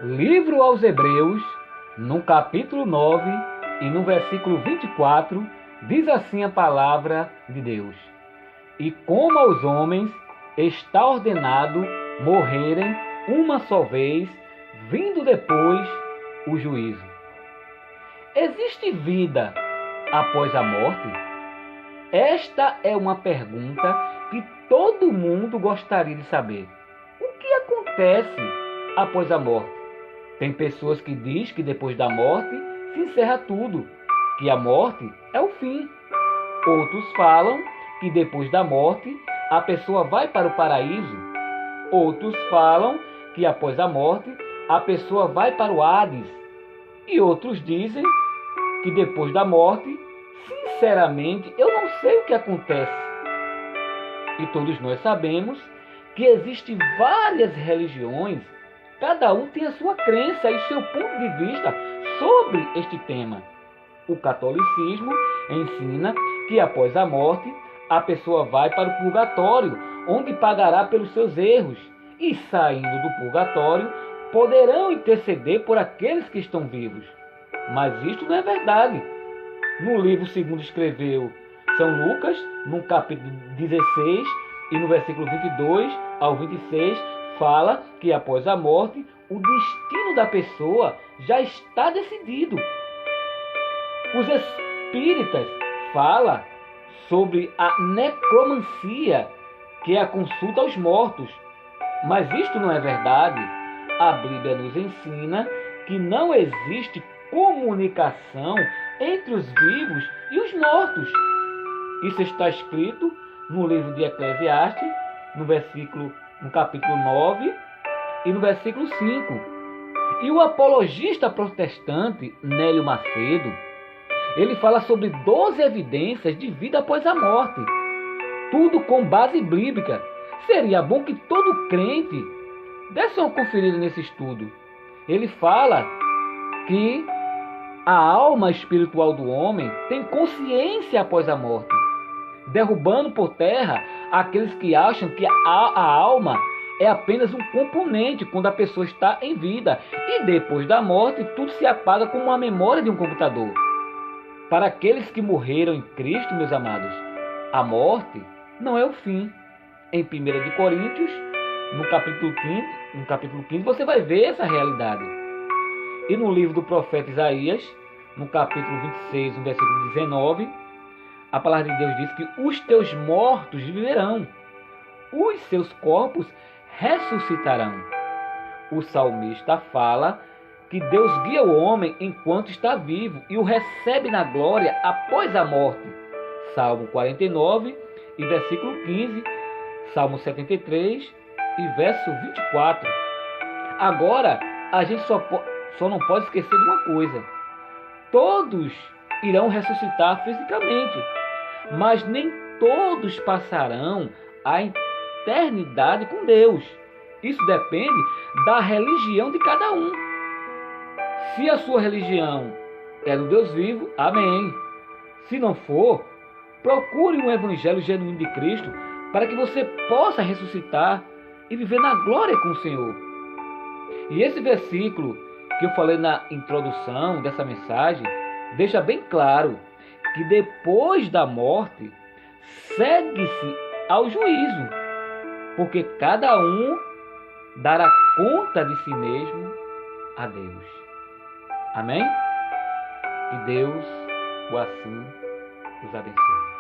Livro aos Hebreus, no capítulo 9 e no versículo 24, diz assim a palavra de Deus: E como aos homens está ordenado morrerem uma só vez, vindo depois o juízo. Existe vida após a morte? Esta é uma pergunta que todo mundo gostaria de saber. O que acontece após a morte? Tem pessoas que dizem que depois da morte se encerra tudo, que a morte é o fim. Outros falam que depois da morte a pessoa vai para o paraíso. Outros falam que após a morte a pessoa vai para o Hades. E outros dizem que depois da morte, sinceramente, eu não sei o que acontece. E todos nós sabemos que existem várias religiões, cada um tem a sua crença e seu ponto de vista sobre este tema. O catolicismo ensina que após a morte, a pessoa vai para o purgatório, onde pagará pelos seus erros, e saindo do purgatório, poderão interceder por aqueles que estão vivos. Mas isto não é verdade. No livro segundo escreveu São Lucas, no capítulo 16 e no versículo 22 ao 26, fala que após a morte, o destino da pessoa já está decidido. Os espíritas falam sobre a necromancia, que é a consulta aos mortos. Mas isto não é verdade. A Bíblia nos ensina que não existe comunicação entre os vivos e os mortos. Isso está escrito no livro de Eclesiastes, no capítulo 9 e no versículo 5. E o apologista protestante Nélio Macedo, ele fala sobre 12 evidências de vida após a morte, tudo com base bíblica. Seria bom que todo crente desse uma conferida nesse estudo. Ele fala que a alma espiritual do homem tem consciência após a morte, derrubando por terra aqueles que acham que a alma é apenas um componente quando a pessoa está em vida, e depois da morte tudo se apaga como a memória de um computador. Para aqueles que morreram em Cristo, meus amados, a morte não é o fim. Em 1 de Coríntios, no capítulo 15, você vai ver essa realidade. E no livro do profeta Isaías, no capítulo 26, no versículo 19, a palavra de Deus diz que os teus mortos viverão, os seus corpos ressuscitarão. O salmista fala que Deus guia o homem enquanto está vivo e o recebe na glória após a morte. Salmo 49 e versículo 15, Salmo 73 e verso 24. Agora, a gente só não pode esquecer de uma coisa: todos irão ressuscitar fisicamente, mas nem todos passarão a eternidade com Deus. Isso depende da religião de cada um. Se a sua religião é do Deus vivo, amém. Se não for, procure um evangelho genuíno de Cristo para que você possa ressuscitar e viver na glória com o Senhor. E esse versículo que eu falei na introdução dessa mensagem deixa bem claro que depois da morte segue-se ao juízo, porque cada um dará conta de si mesmo a Deus. Amém? Que Deus o assim os abençoe.